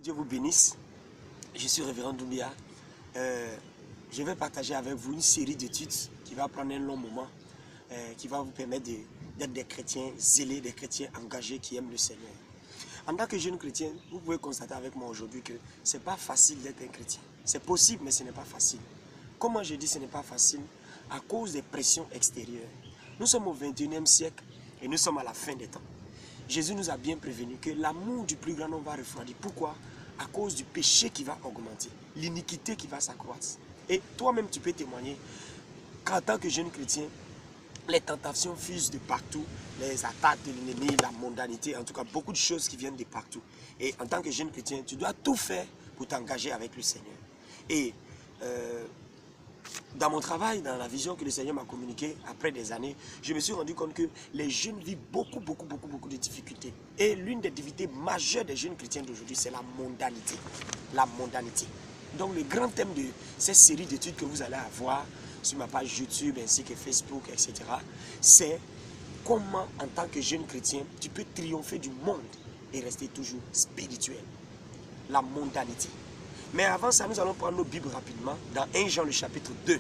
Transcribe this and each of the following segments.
Dieu vous bénisse. Je suis Révérend Doumbia. Je vais partager avec vous une série d'études qui va prendre un long moment, qui va vous permettre d'être des chrétiens zélés, des chrétiens engagés qui aiment le Seigneur. En tant que jeune chrétien, vous pouvez constater avec moi aujourd'hui que ce n'est pas facile d'être un chrétien. C'est possible, mais ce n'est pas facile. Comment je dis ce n'est pas facile? À cause des pressions extérieures. Nous sommes au 21e siècle et nous sommes à la fin des temps. Jésus nous a bien prévenu que l'amour du plus grand nombre va refroidir. Pourquoi? À cause du péché qui va augmenter, l'iniquité qui va s'accroître. Et toi-même, tu peux témoigner qu'en tant que jeune chrétien, les tentations fusent de partout, les attaques de l'ennemi, la mondanité, en tout cas beaucoup de choses qui viennent de partout. Et en tant que jeune chrétien, tu dois tout faire pour t'engager avec le Seigneur. Et dans mon travail, dans la vision que le Seigneur m'a communiquée après des années, je me suis rendu compte que les jeunes vivent beaucoup de difficultés. Et l'une des difficultés majeures des jeunes chrétiens d'aujourd'hui, c'est la mondanité. La mondanité. Donc le grand thème de cette série d'études que vous allez avoir sur ma page YouTube ainsi que Facebook, etc., c'est comment en tant que jeune chrétien, tu peux triompher du monde et rester toujours spirituel. La mondanité. Mais avant ça, nous allons prendre nos Bibles rapidement dans 1 Jean le chapitre 2,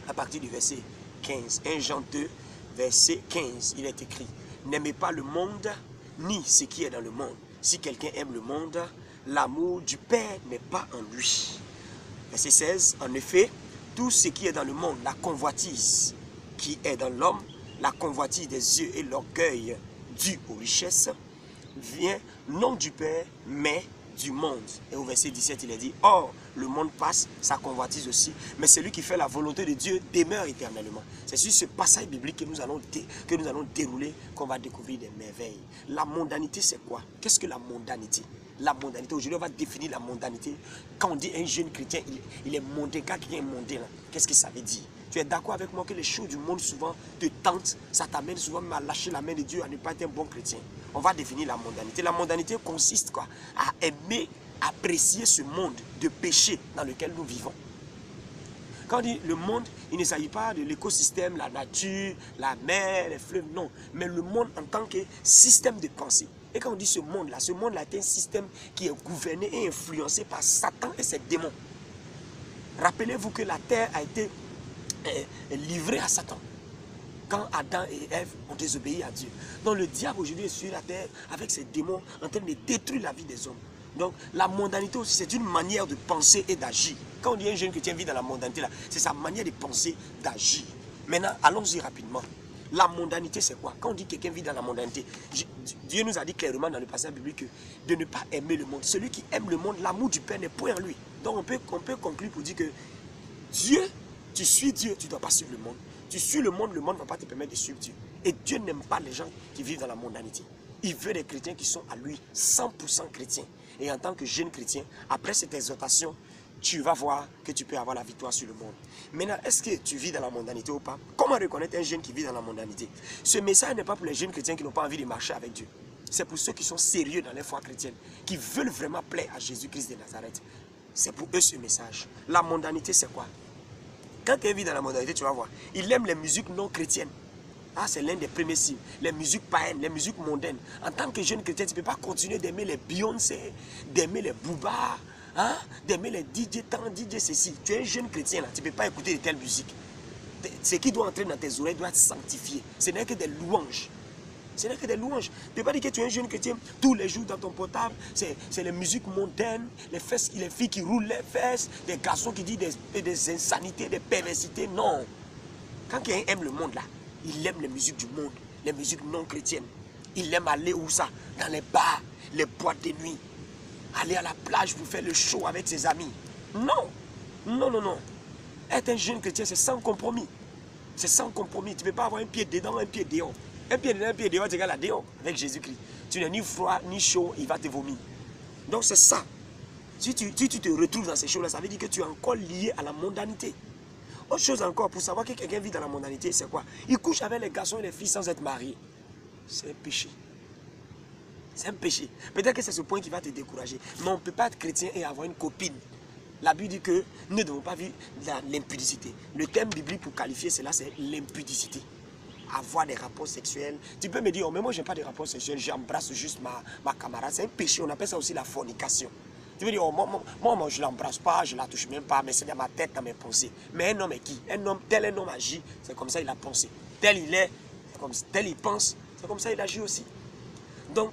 à partir du verset 15. 1 Jean 2, verset 15, il est écrit: n'aimez pas le monde, ni ce qui est dans le monde. Si quelqu'un aime le monde, l'amour du Père n'est pas en lui. Verset 16, en effet, tout ce qui est dans le monde, la convoitise qui est dans l'homme, la convoitise des yeux et l'orgueil dû aux richesses, vient non du Père, mais du monde. Et au verset 17, il est dit: or, le monde passe, sa convoitise aussi, mais celui qui fait la volonté de Dieu demeure éternellement. C'est sur ce passage biblique que nous allons dérouler qu'on va découvrir des merveilles. La mondanité, c'est quoi? Qu'est-ce que la mondanité? La mondanité, aujourd'hui on va définir la mondanité. Quand on dit un jeune chrétien, il est mondain, quand quelqu'un est mondain, qu'est-ce que ça veut dire? Tu es d'accord avec moi que les choses du monde souvent te tentent, ça t'amène souvent à lâcher la main de Dieu, à ne pas être un bon chrétien. On va définir la mondanité. La mondanité consiste quoi? À aimer, apprécier ce monde de péché dans lequel nous vivons. Quand on dit le monde, il ne s'agit pas de l'écosystème, la nature, la mer, les fleuves, non. Mais le monde en tant que système de pensée. Et quand on dit ce monde-là est un système qui est gouverné et influencé par Satan et ses démons. Rappelez-vous que la terre a été livrée à Satan quand Adam et Ève ont désobéi à Dieu. Donc le diable aujourd'hui est sur la terre avec ses démons en train de détruire la vie des hommes. Donc la mondanité aussi, c'est une manière de penser et d'agir. Quand on dit un jeune chrétien vit dans la mondanité, c'est sa manière de penser, d'agir. Maintenant, allons-y rapidement. La mondanité, c'est quoi? Quand on dit quelqu'un vit dans la mondanité, Dieu nous a dit clairement dans le passage biblique de ne pas aimer le monde. Celui qui aime le monde, l'amour du Père n'est point en lui. Donc on peut conclure pour dire que Dieu, tu suis Dieu, tu ne dois pas suivre le monde. Tu suis le monde ne va pas te permettre de suivre Dieu. Et Dieu n'aime pas les gens qui vivent dans la mondanité. Il veut des chrétiens qui sont à lui 100% chrétiens. Et en tant que jeune chrétien, après cette exhortation, tu vas voir que tu peux avoir la victoire sur le monde. Maintenant, est-ce que tu vis dans la mondanité ou pas? Comment reconnaître un jeune qui vit dans la mondanité? Ce message n'est pas pour les jeunes chrétiens qui n'ont pas envie de marcher avec Dieu. C'est pour ceux qui sont sérieux dans les foi chrétienne, qui veulent vraiment plaire à Jésus-Christ de Nazareth. C'est pour eux ce message. La mondanité, c'est quoi? Quand quelqu'un vit dans la mondanité, tu vas voir, il aime les musiques non chrétiennes. Ah, c'est l'un des premiers signes. Les musiques païennes, les musiques mondaines. En tant que jeune chrétien, tu ne peux pas continuer d'aimer les Beyoncé, d'aimer les Booba, hein, d'aimer les DJ tant, DJ ceci. Tu es un jeune chrétien, là, tu ne peux pas écouter de telles musiques. Ce qui doit entrer dans tes oreilles doit être sanctifié. Ce n'est que des louanges. Ce n'est que des louanges. Tu ne peux pas dire que tu es un jeune chrétien, tous les jours dans ton portable, c'est les musiques mondaines, les filles qui roulent les fesses, des garçons qui disent des insanités, des perversités. Non. Quand quelqu'un aime le monde là, il aime les musiques du monde, les musiques non chrétiennes. Il aime aller où ça? Dans les bars, les boîtes de nuit. Aller à la plage pour faire le show avec ses amis. Non. Non, non, non. Être un jeune chrétien, c'est sans compromis. C'est sans compromis. Tu ne peux pas avoir un pied dedans, un pied dehors. Un pied dedans, un pied dehors, tu regardes là dehors avec Jésus-Christ. Tu n'es ni froid, ni chaud, il va te vomir. Donc c'est ça. Si tu te retrouves dans ces choses-là, ça veut dire que tu es encore lié à la mondanité. Autre chose encore, pour savoir que quelqu'un vit dans la mondanité, c'est quoi? Il couche avec les garçons et les filles sans être marié. C'est un péché. C'est un péché. Peut-être que c'est ce point qui va te décourager. Mais on ne peut pas être chrétien et avoir une copine. La Bible dit que nous ne devons pas vivre l'impudicité. Le terme biblique pour qualifier cela, c'est l'impudicité. Avoir des rapports sexuels. Tu peux me dire, oh, mais moi, je n'ai pas de rapports sexuels, j'embrasse juste ma camarade. C'est un péché, on appelle ça aussi la fornication. Tu veux dire, oh, moi, je ne l'embrasse pas, je ne la touche même pas, mais c'est dans ma tête, dans mes pensées. Mais un homme est qui? Tel un homme agit, c'est comme ça il a pensé. Tel il est, tel il pense, c'est comme ça il agit aussi. Donc,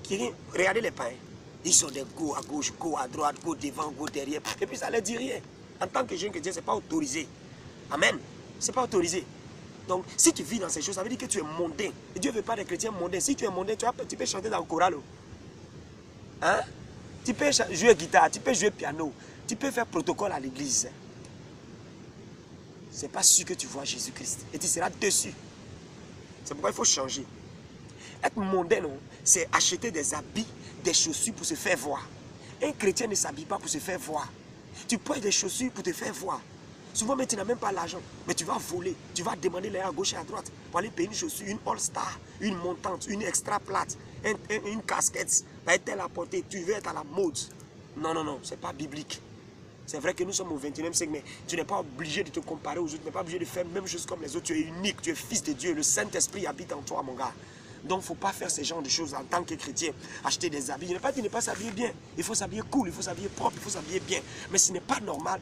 regardez les païens. Ils ont des go à gauche, go à droite, go devant, go derrière. Et puis ça ne leur dit rien. En tant que jeune chrétien, ce n'est pas autorisé. Amen. Ce n'est pas autorisé. Donc, si tu vis dans ces choses, ça veut dire que tu es mondain. Et Dieu ne veut pas des chrétiens mondains. Si tu es mondain, tu peux chanter dans le choral. Hein? Tu peux jouer guitare, tu peux jouer piano, tu peux faire protocole à l'église. Ce n'est pas sûr que tu vois Jésus-Christ. Et tu seras dessus. C'est pourquoi il faut changer. Être mondain, c'est acheter des habits, des chaussures pour se faire voir. Un chrétien ne s'habille pas pour se faire voir. Tu portes des chaussures pour te faire voir. Souvent, mais tu n'as même pas l'argent. Mais tu vas voler. Tu vas demander l'air à gauche et à droite pour aller payer une chaussure, une All-Star, une montante, une extra plate, une casquette. Va être à portée. Tu veux être à la mode. Non, non, non. Ce n'est pas biblique. C'est vrai que nous sommes au 21e siècle, mais tu n'es pas obligé de te comparer aux autres. Tu n'es pas obligé de faire la même chose comme les autres. Tu es unique. Tu es fils de Dieu. Le Saint-Esprit habite en toi, mon gars. Donc, il ne faut pas faire ce genre de choses en tant que chrétien. Acheter des habits. Je n'ai pas dit de ne pas s'habiller bien. Il faut s'habiller cool, il faut s'habiller propre, il faut s'habiller bien. Mais ce n'est pas normal.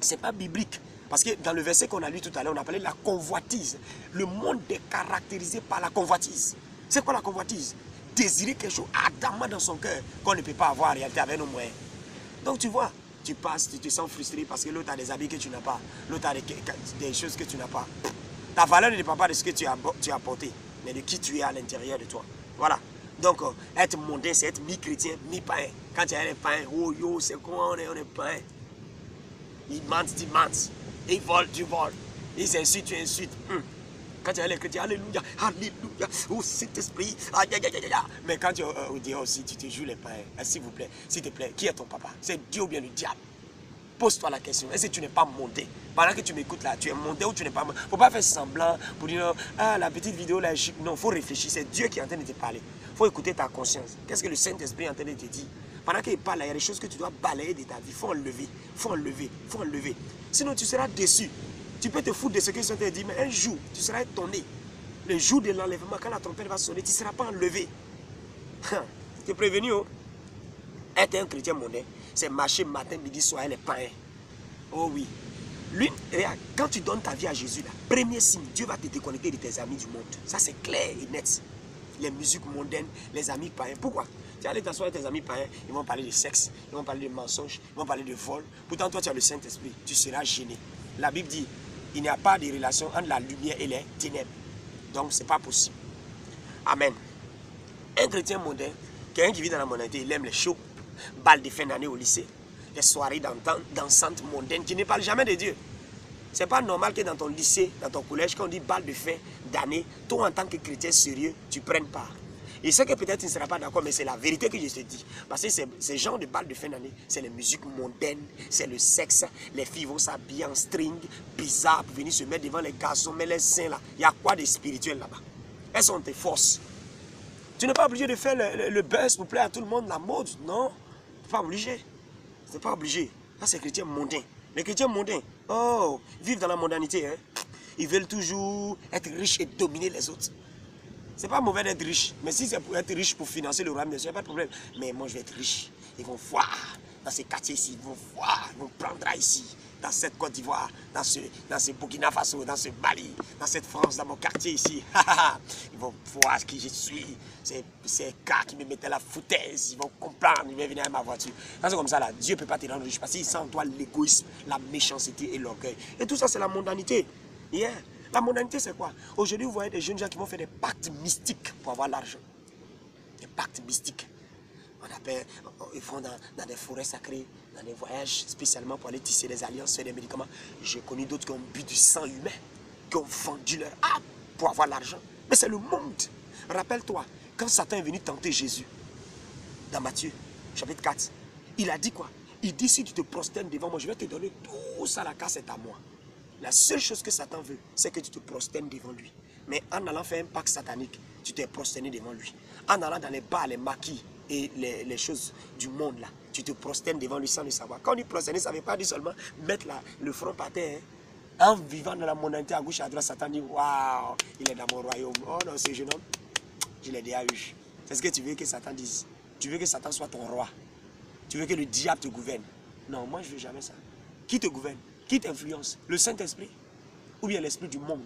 Ce n'est pas biblique. Parce que dans le verset qu'on a lu tout à l'heure, on a parlé de la convoitise. Le monde est caractérisé par la convoitise. C'est quoi la convoitise? Désirer quelque chose ardemment dans son cœur qu'on ne peut pas avoir en réalité avec nos moyens. Donc, tu vois, tu passes, tu te sens frustré parce que l'autre a des habits que tu n'as pas. L'autre a des choses que tu n'as pas. Ta valeur ne dépend pas de ce que tu as apporté, mais de qui tu es à l'intérieur de toi. Voilà. Donc, être mondain, c'est être mi-chrétien, mi-païen. Quand tu as les païens, oh yo, c'est quoi, on est païen. Ils mentent, tu mentes. Ils volent, tu voles. Ils insultent, tu insultes. Quand tu as les chrétiens, alléluia, alléluia, oh Saint-Esprit, aïe, aïe, aïe, aïe. Mais quand tu dis aussi, tu te joues les païens, s'il vous plaît, s'il te plaît, qui est ton papa? C'est Dieu ou bien le diable? Pose-toi la question, est-ce que tu n'es pas monté? Pendant que tu m'écoutes là, tu es monté ou tu n'es pas monté? Il ne faut pas faire semblant pour dire, ah, la petite vidéo là est chic. Non, il faut réfléchir, c'est Dieu qui est en train de te parler. Il faut écouter ta conscience. Qu'est-ce que le Saint-Esprit est en train de te dire? Pendant qu'il parle, il y a des choses que tu dois balayer de ta vie. Il faut enlever, il faut enlever, il faut enlever. Sinon, tu seras déçu. Tu peux te foutre de ce que je te dit, mais un jour, tu seras étonné. Le jour de l'enlèvement, quand la trompette va sonner, tu ne seras pas enlevé. Tu es prévenu, oh? Être un chrétien mondain, c'est marcher matin, midi, soir, les païens. Oh oui. Lui, regarde, quand tu donnes ta vie à Jésus, là, premier signe, Dieu va te déconnecter de tes amis du monde. Ça, c'est clair et net. Les musiques mondaines, les amis païens. Pourquoi? Tu vas aller t'asseoir avec tes amis païens, ils vont parler de sexe, ils vont parler de mensonges, ils vont parler de vol. Pourtant, toi, tu as le Saint-Esprit. Tu seras gêné. La Bible dit, il n'y a pas de relation entre la lumière et les ténèbres. Donc, ce n'est pas possible. Amen. Un chrétien mondain, quelqu'un qui vit dans la mondanité, il aime les shows, balles de fin d'année au lycée, les soirées dansantes mondaines qui ne parlent jamais de Dieu. Ce n'est pas normal que dans ton lycée, dans ton collège, quand on dit balle de fin d'année, toi en tant que chrétien sérieux, tu prennes part. Et ce que peut-être tu ne seras pas d'accord, mais c'est la vérité que je te dis. Parce que ces genres de balles de fin d'année, c'est les musiques mondaines, c'est le sexe. Les filles vont s'habiller en string, bizarre, pour venir se mettre devant les garçons, mais les seins là, il y a quoi de spirituel là-bas? Elles sont tes forces. Tu n'es pas obligé de faire le buzz pour plaire à tout le monde, la mode, non. Tu n'es pas obligé. Tu n'es pas obligé. Ça, c'est chrétien mondain. Les chrétiens mondains, oh, vivent dans la mondanité. Hein. Ils veulent toujours être riches et dominer les autres. C'est pas mauvais d'être riche. Mais si c'est pour être riche pour financer le royaume de Dieu, il n'y a pas de problème. Mais moi, je vais être riche. Ils vont voir dans ces quartiers ici. Ils vont voir. Ils vont prendre ici. Dans cette Côte d'Ivoire, dans ce Burkina Faso, dans ce Mali, dans cette France, dans mon quartier ici. Ils vont voir qui je suis. Ces gars qui me mettaient la foutaise. Ils vont comprendre. Ils vont venir à ma voiture. C'est comme ça là. Dieu ne peut pas te rendre riche parce qu'il sent en toi l'égoïsme, la méchanceté et l'orgueil. Et tout ça, c'est la mondanité. Yeah. La mondanité, c'est quoi? Aujourd'hui, vous voyez des jeunes gens qui vont faire des pactes mystiques pour avoir l'argent. Des pactes mystiques. On appelle, ils vont dans des forêts sacrées, dans des voyages spécialement pour aller tisser des alliances, faire des médicaments. J'ai connu d'autres qui ont bu du sang humain, qui ont vendu leur âme pour avoir l'argent. Mais c'est le monde. Rappelle-toi, quand Satan est venu tenter Jésus, dans Matthieu, chapitre 4, il a dit quoi? Il dit, si tu te prosternes devant moi, je vais te donner tout ça, la casse est à moi. La seule chose que Satan veut, c'est que tu te prosternes devant lui. Mais en allant faire un pacte satanique, tu t'es prosterné devant lui. En allant dans les bars, les maquis et les choses du monde, là, tu te prosternes devant lui sans le savoir. Quand on dit prosterner, ça ne veut pas dire seulement mettre le front par terre. Hein. En vivant dans la mondanité à gauche et à droite, Satan dit, waouh, il est dans mon royaume. Oh non, ce jeune homme, je l'ai déjà eu. C'est ce que tu veux que Satan dise. Tu veux que Satan soit ton roi. Tu veux que le diable te gouverne? Non, moi je ne veux jamais ça. Qui te gouverne? Qui t'influence? Le Saint-Esprit? Ou bien l'esprit du monde?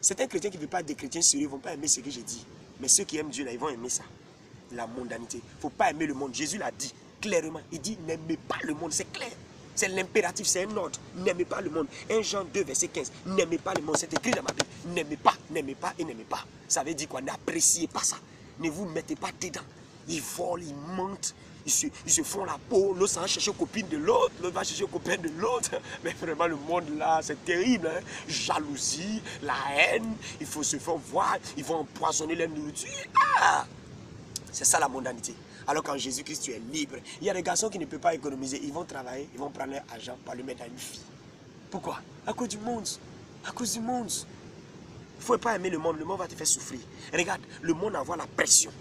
Certains chrétiens qui ne veulent pas être des chrétiens sérieux ne vont pas aimer ce que j'ai dit. Mais ceux qui aiment Dieu, là, ils vont aimer ça. La mondanité. Il ne faut pas aimer le monde. Jésus l'a dit clairement. Il dit n'aimez pas le monde. C'est clair. C'est l'impératif, c'est un ordre. N'aimez pas le monde. 1 Jean 2, verset 15. N'aimez pas le monde. C'est écrit dans ma Bible. N'aimez pas et n'aimez pas. Ça veut dire quoi? N'appréciez pas ça. Ne vous mettez pas dedans. Ils volent, ils mentent. Ils se font la peau, l'autre s'en va chercher copine de l'autre, l'autre va chercher copain de l'autre. Mais vraiment le monde là, c'est terrible. Hein? Jalousie, la haine, il faut se faire voir, ils vont empoisonner la nourriture. Ah! C'est ça la mondanité. Alors qu'en Jésus-Christ, tu es libre. Il y a des garçons qui ne peuvent pas économiser. Ils vont travailler, ils vont prendre leur argent pour le mettre à une fille. Pourquoi? À cause du monde. À cause du monde. Il ne faut pas aimer le monde va te faire souffrir. Regarde, le monde envoie la pression.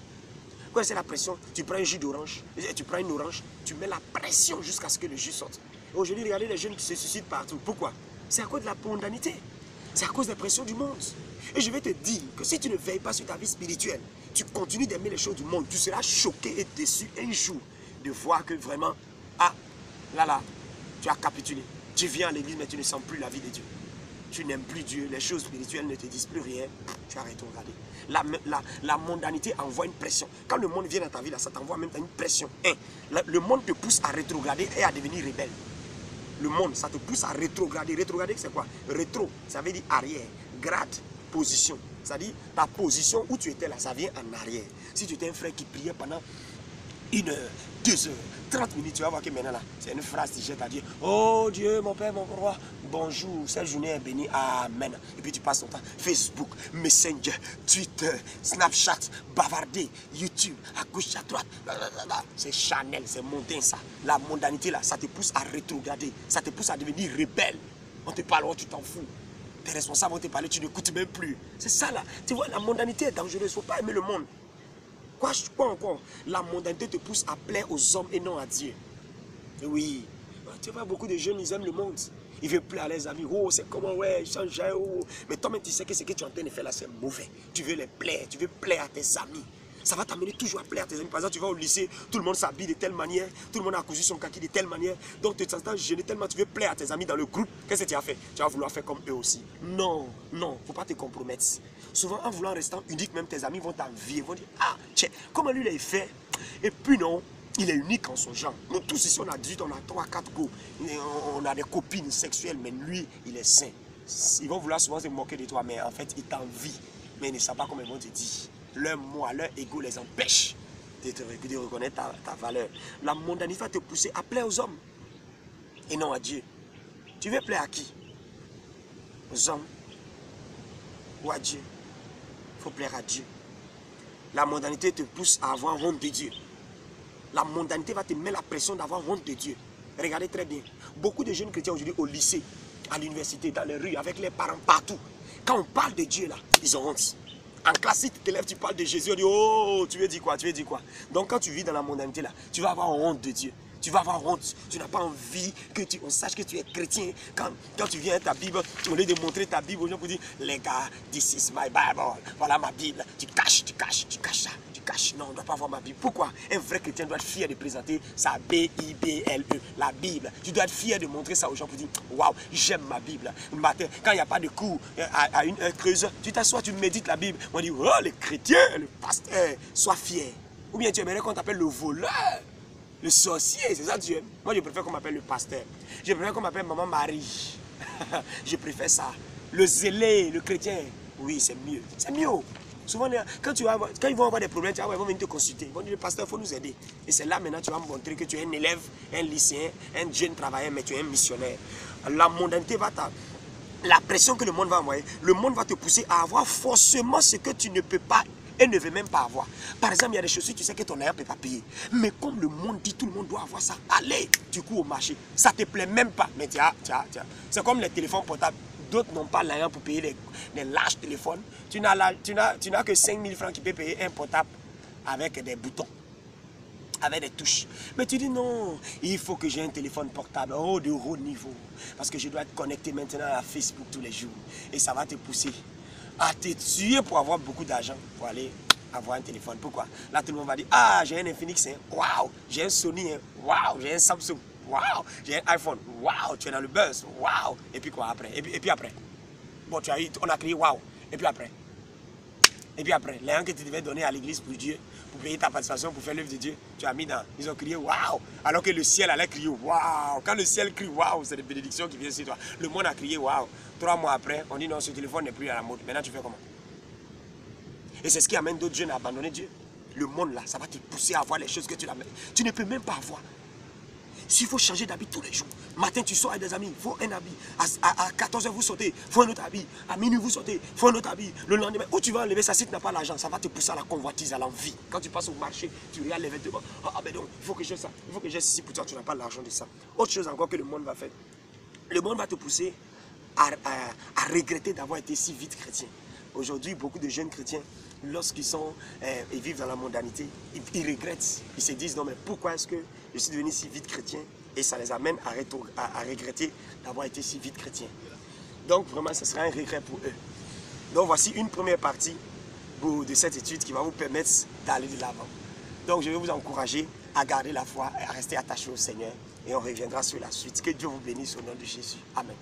Quand c'est la pression, tu prends un jus d'orange, tu prends une orange, tu mets la pression jusqu'à ce que le jus sorte. Aujourd'hui, regardez les jeunes qui se suicident partout. Pourquoi? C'est à cause de la mondanité. C'est à cause des pressions du monde. Et je vais te dire que si tu ne veilles pas sur ta vie spirituelle, tu continues d'aimer les choses du monde, tu seras choqué et déçu un jour de voir que vraiment, ah, là, tu as capitulé. Tu viens à l'église, mais tu ne sens plus la vie de Dieu. Tu n'aimes plus Dieu, les choses spirituelles ne te disent plus rien, tu arrêtes de regarder. La mondanité envoie une pression. Quand le monde vient dans ta vie, là, ça t'envoie même une pression. Le monde te pousse à rétrograder et à devenir rebelle. Le monde, ça te pousse à rétrograder. Rétrograder, c'est quoi? Rétro, ça veut dire arrière. Grade, position. C'est-à-dire, ta position où tu étais là, ça vient en arrière. Si tu étais un frère qui priait pendant 1 heure, 2 heures, 30 minutes, tu vas voir que maintenant là, c'est une phrase qui jette à dire, oh Dieu, mon Père, mon roi, bonjour, cette journée est bénie, amen. Et puis tu passes ton temps, Facebook, Messenger, Twitter, Snapchat, bavarder, YouTube, à gauche, à droite, c'est Chanel, c'est mondain ça. La mondanité là, ça te pousse à rétrograder, ça te pousse à devenir rebelle. On te parle, oh, tu t'en fous. Tes responsables vont te parler, tu n'écoutes même plus. C'est ça là. Tu vois, la mondanité est dangereuse, il ne faut pas aimer le monde. Quoi encore? La mondanité te pousse à plaire aux hommes et non à Dieu. Et oui, tu vois, beaucoup de jeunes, ils aiment le monde. Ils veulent plaire à leurs amis. Oh, c'est comment, ouais, ils changent. Oh. Mais toi-même, tu sais que ce que tu es en train de faire là, c'est mauvais. Tu veux les plaire, tu veux plaire à tes amis. Ça va t'amener toujours à plaire à tes amis. Par exemple, tu vas au lycée, tout le monde s'habille de telle manière, tout le monde a cousu son kaki de telle manière. Donc, tu t'entends gêner tellement, tu veux plaire à tes amis dans le groupe. Qu'est-ce que tu as fait? Tu vas vouloir faire comme eux aussi. Non, non, il ne faut pas te compromettre. Souvent, en voulant rester unique, même tes amis vont t'envier, vont dire, ah, tiens, comment lui, il a fait? Et puis non, il est unique en son genre. Nous tous ici, on a 18, on a 3, 4 go. On a des copines sexuelles, mais lui, il est sain. Ils vont vouloir souvent se moquer de toi, mais en fait, ils t'envient. Mais ils ne savent pas comment ils vont te dire. Leur moi, leur ego les empêche de reconnaître ta valeur. La mondanité va te pousser à plaire aux hommes et non à Dieu. Tu veux plaire à qui? Aux hommes ou à Dieu? Il faut plaire à Dieu. La mondanité te pousse à avoir honte de Dieu. La mondanité va te mettre la pression d'avoir honte de Dieu. Regardez très bien. Beaucoup de jeunes chrétiens aujourd'hui au lycée, à l'université, dans les rues, avec les parents partout. Quand on parle de Dieu là, ils ont honte. En classe, si tu t'élèves, tu parles de Jésus, on dit, oh, tu veux dire quoi, tu veux dire quoi? Donc quand tu vis dans la mondanité là, tu vas avoir honte de Dieu. Tu vas avoir honte. Tu n'as pas envie qu'on sache que tu es chrétien. Quand tu viens à ta Bible, au lieu de montrer ta Bible aux gens pour dire, les gars, this is my Bible. Voilà ma Bible. Tu caches ça. Non, on ne doit pas voir ma Bible. Pourquoi? Un vrai chrétien doit être fier de présenter sa B-I-B-L-E, la Bible. Tu dois être fier de montrer ça aux gens pour dire, waouh, j'aime ma Bible. Le matin, quand il n'y a pas de cours à une heure creuse, tu t'assois, tu médites la Bible. On dit, oh, le chrétien, le pasteur, sois fier. Ou bien tu aimerais qu'on t'appelle le voleur, le sorcier, c'est ça que tu aimes. Moi, je préfère qu'on m'appelle le pasteur. Je préfère qu'on m'appelle Maman Marie. Je préfère ça. Le zélé, le chrétien, oui, c'est mieux. C'est mieux. Souvent, quand ils vont avoir des problèmes, ils vont venir te consulter. Ils vont dire, le pasteur, il faut nous aider. Et c'est là maintenant que tu vas me montrer que tu es un élève, un lycéen, un jeune travailleur, mais tu es un missionnaire. La mondanité va la pression que le monde va envoyer, le monde va te pousser à avoir forcément ce que tu ne peux pas et ne veut même pas avoir. Par exemple, il y a des chaussures, tu sais que ton ailleurs ne peut pas payer. Mais comme le monde dit, tout le monde doit avoir ça. Allez, tu cours au marché. Ça ne te plaît même pas. Mais tiens. C'est comme les téléphones portables. D'autres n'ont pas l'argent pour payer les larges téléphones. Tu n'as que 5 000 francs qui peuvent payer un portable avec des boutons, avec des touches. Mais tu dis non, il faut que j'ai un téléphone portable de haut niveau. Parce que je dois être connecté maintenant à Facebook tous les jours. Et ça va te pousser à te tuer pour avoir beaucoup d'argent, pour aller avoir un téléphone. Pourquoi? Là, tout le monde va dire, ah, j'ai un Infinix, hein. Waouh, j'ai un Sony, hein. Waouh, j'ai un Samsung, waouh, j'ai un iPhone, waouh, tu es dans le buzz, waouh. Et puis quoi après? Et puis après? Bon, on a crié waouh. Et puis après? Et puis après, les gens que tu devais donner à l'église pour Dieu, pour payer ta participation, pour faire l'œuvre de Dieu, tu as mis dans. Ils ont crié waouh, alors que le ciel allait crier waouh. Quand le ciel crie waouh, c'est des bénédictions qui viennent sur toi. Le monde a crié waouh. 3 mois après, on dit non, ce téléphone n'est plus à la mode. Maintenant, tu fais comment? Et c'est ce qui amène d'autres jeunes à abandonner Dieu. Le monde là, ça va te pousser à avoir les choses que tu ne peux même pas avoir. S'il faut changer d'habit tous les jours, matin tu sors avec des amis, il faut un habit. À 14h vous sautez, il faut un autre habit. À minuit vous sautez, il faut un autre habit. Le lendemain, où tu vas enlever ça si tu n'as pas l'argent, ça va te pousser à la convoitise, à l'envie. Quand tu passes au marché, tu regardes les vêtements. Ah ben donc, il faut que j'ai ça, il faut que j'ai ceci, pour toi tu n'as pas l'argent de ça. Autre chose encore que le monde va faire. Le monde va te pousser à regretter d'avoir été si vite chrétien. Aujourd'hui, beaucoup de jeunes chrétiens, lorsqu'ils ils vivent dans la mondanité, ils regrettent. Ils se disent, non mais pourquoi est-ce que je suis devenu si vite chrétien? Et ça les amène à regretter d'avoir été si vite chrétien. Donc vraiment, ce sera un regret pour eux. Donc voici une première partie de cette étude qui va vous permettre d'aller de l'avant. Donc je vais vous encourager à garder la foi et à rester attaché au Seigneur. Et on reviendra sur la suite. Que Dieu vous bénisse au nom de Jésus. Amen.